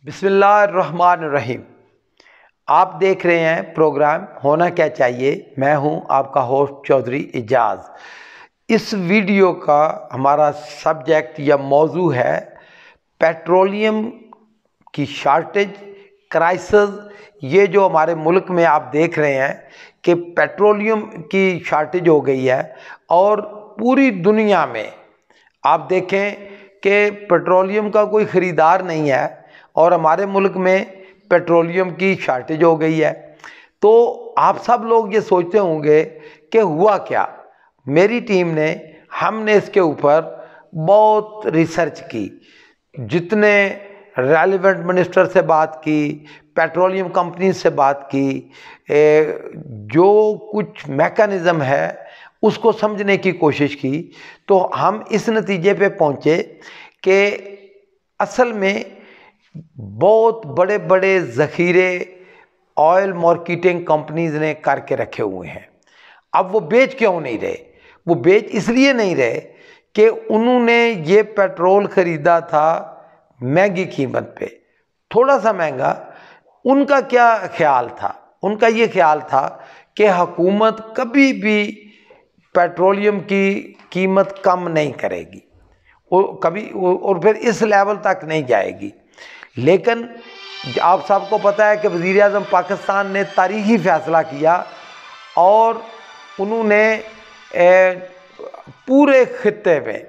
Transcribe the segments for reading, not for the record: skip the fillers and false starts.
बिस्मिल्लाहिर्रहमानिर्रहीम। आप देख रहे हैं प्रोग्राम होना क्या चाहिए। मैं हूं आपका होस्ट चौधरी इजाज़। इस वीडियो का हमारा सब्जेक्ट या मौजू है पेट्रोलियम की शॉर्टेज क्राइसिस। ये जो हमारे मुल्क में आप देख रहे हैं कि पेट्रोलियम की शॉर्टेज हो गई है और पूरी दुनिया में आप देखें कि पेट्रोलियम का कोई ख़रीदार नहीं है और हमारे मुल्क में पेट्रोलियम की शॉर्टेज हो गई है। तो आप सब लोग ये सोचते होंगे कि हुआ क्या। मेरी टीम ने हमने इसके ऊपर बहुत रिसर्च की, जितने रेलिवेंट मिनिस्टर से बात की, पेट्रोलियम कंपनी से बात की, जो कुछ मैकेनिज़्म है उसको समझने की कोशिश की। तो हम इस नतीजे पे पहुँचे कि असल में बहुत बड़े बड़े ज़ख़ीरे ऑयल मार्केटिंग कंपनीज़ ने करके रखे हुए हैं। अब वो बेच क्यों नहीं रहे? वो बेच इसलिए नहीं रहे कि उन्होंने ये पेट्रोल ख़रीदा था महंगी कीमत पे, थोड़ा सा महंगा। उनका क्या ख्याल था? उनका ये ख्याल था कि हुकूमत कभी भी पेट्रोलियम की कीमत कम नहीं करेगी, वो कभी और फिर इस लेवल तक नहीं जाएगी। लेकिन आप सबको पता है कि वज़ीर आज़म पाकिस्तान ने तारीख़ी फ़ैसला किया और उन्होंने पूरे ख़ित्ते में,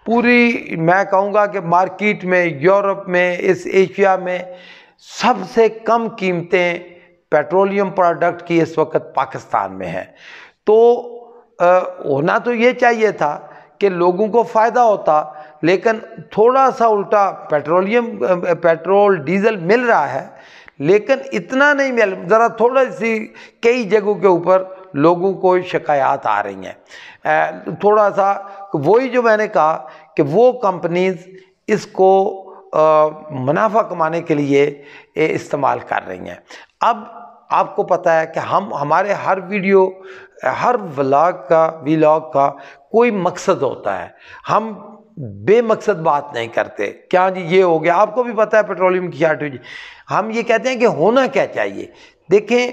पूरी मैं कहूँगा कि मार्केट में, यूरोप में, इस एशिया में सबसे कम कीमतें पेट्रोलियम प्रोडक्ट की इस वक्त पाकिस्तान में है। तो होना तो ये चाहिए था कि लोगों को फ़ायदा होता, लेकिन थोड़ा सा उल्टा पेट्रोल डीजल मिल रहा है लेकिन इतना नहीं मिल, ज़रा थोड़ा सी कई जगहों के ऊपर लोगों को शिकायत आ रही हैं। थोड़ा सा वही जो मैंने कहा कि वो कंपनीज इसको मुनाफा कमाने के लिए इस्तेमाल कर रही हैं। अब आपको पता है कि हमारे हर वीडियो, हर व्लॉग का कोई मकसद होता है। हम बेमकसद बात नहीं करते, क्या जी ये हो गया। आपको भी पता है पेट्रोलियम की शॉर्टेज, हम ये कहते हैं कि होना क्या चाहिए। देखें,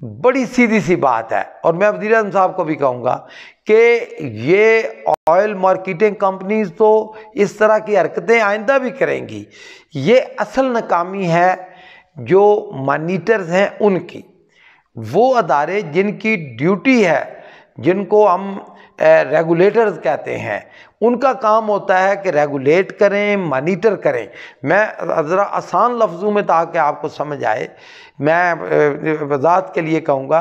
बड़ी सीधी सी बात है और मैं वज़ीर आज़म साहब को भी कहूँगा कि ये ऑयल मार्केटिंग कंपनीज तो इस तरह की हरकतें आइंदा भी करेंगी। ये असल नाकामी है जो मॉनिटर्स हैं उनकी। वो अदारे जिनकी ड्यूटी है, जिनको हम रेगुलेटर्स कहते हैं, उनका काम होता है कि रेगुलेट करें, मॉनिटर करें। मैं ज़रा आसान लफ्ज़ों में, ताकि आपको समझ आए, मैं वज़ाहत के लिए कहूँगा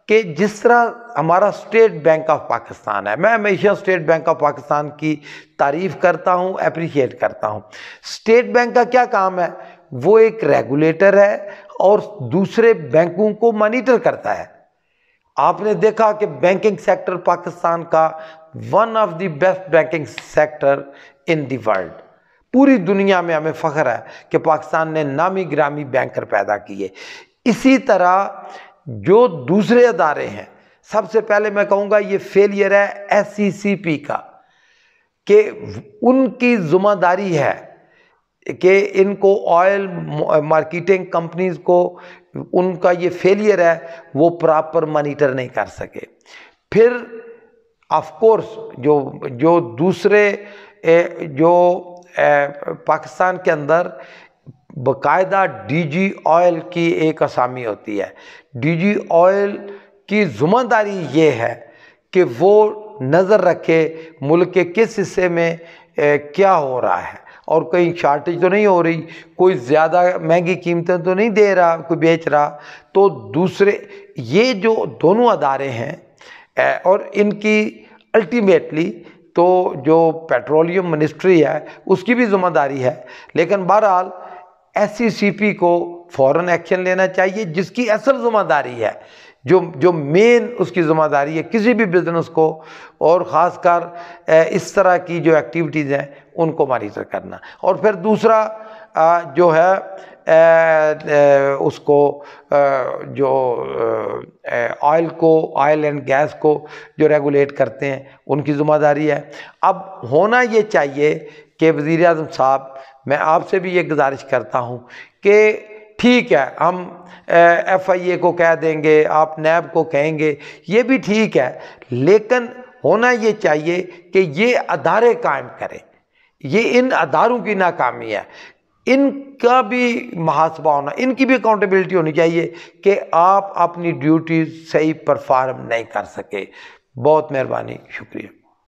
कि जिस तरह हमारा स्टेट बैंक ऑफ पाकिस्तान है, मैं हमेशा स्टेट बैंक ऑफ पाकिस्तान की तारीफ़ करता हूँ, अप्रिशिएट करता हूँ। स्टेट बैंक का क्या काम है? वो एक रेगुलेटर है और दूसरे बैंकों को मॉनिटर करता है। आपने देखा कि बैंकिंग सेक्टर पाकिस्तान का one of the best banking sector in the world. पूरी दुनिया में हमें फ़ख्र है कि पाकिस्तान ने नामी गिरामी बैंकर पैदा किए। इसी तरह जो दूसरे अदारे हैं, सबसे पहले मैं कहूँगा ये फेलियर है SCCP का, कि उनकी ज़िम्मेदारी है कि इनको ऑयल मार्केटिंग कंपनीज को, उनका ये फेलियर है, वो प्रॉपर मॉनिटर नहीं कर सके। फिर ऑफ कोर्स जो दूसरे जो पाकिस्तान के अंदर बाकायदा DG ऑयल की एक असामी होती है। DG ऑयल की ज़िम्मेदारी ये है कि वो नज़र रखे मुल्क के किस हिस्से में क्या हो रहा है और कहीं शॉर्टेज तो नहीं हो रही, कोई ज़्यादा महंगी कीमतें तो नहीं दे रहा, कोई बेच रहा। तो दूसरे ये जो दोनों अदारे हैं और इनकी अल्टीमेटली तो जो पेट्रोलियम मिनिस्ट्री है उसकी भी ज़िम्मेदारी है। लेकिन बहरहाल SCCP को फ़ौरन एक्शन लेना चाहिए, जिसकी असल ज़िम्मेदारी है, जो मेन उसकी ज़िम्मेदारी है किसी भी बिज़नेस को, और ख़ासकर इस तरह की जो एक्टिविटीज़ हैं उनको मॉनिटर करना। और फिर दूसरा जो है उसको जो ऑयल एंड गैस को जो रेगुलेट करते हैं उनकी ज़िम्मेदारी है। अब होना ये चाहिए कि वज़ीर आज़म साहब, मैं आपसे भी ये गुजारिश करता हूँ कि ठीक है, हम FIA को कह देंगे, आप नैब को कहेंगे, ये भी ठीक है, लेकिन होना ये चाहिए कि ये अदारे कायम करें। ये इन अदारों की नाकामी है, इनका भी मुहासबा होना, इनकी भी अकाउंटेबिलिटी होनी चाहिए कि आप अपनी ड्यूटी सही परफॉर्म नहीं कर सके। बहुत मेहरबानी, शुक्रिया।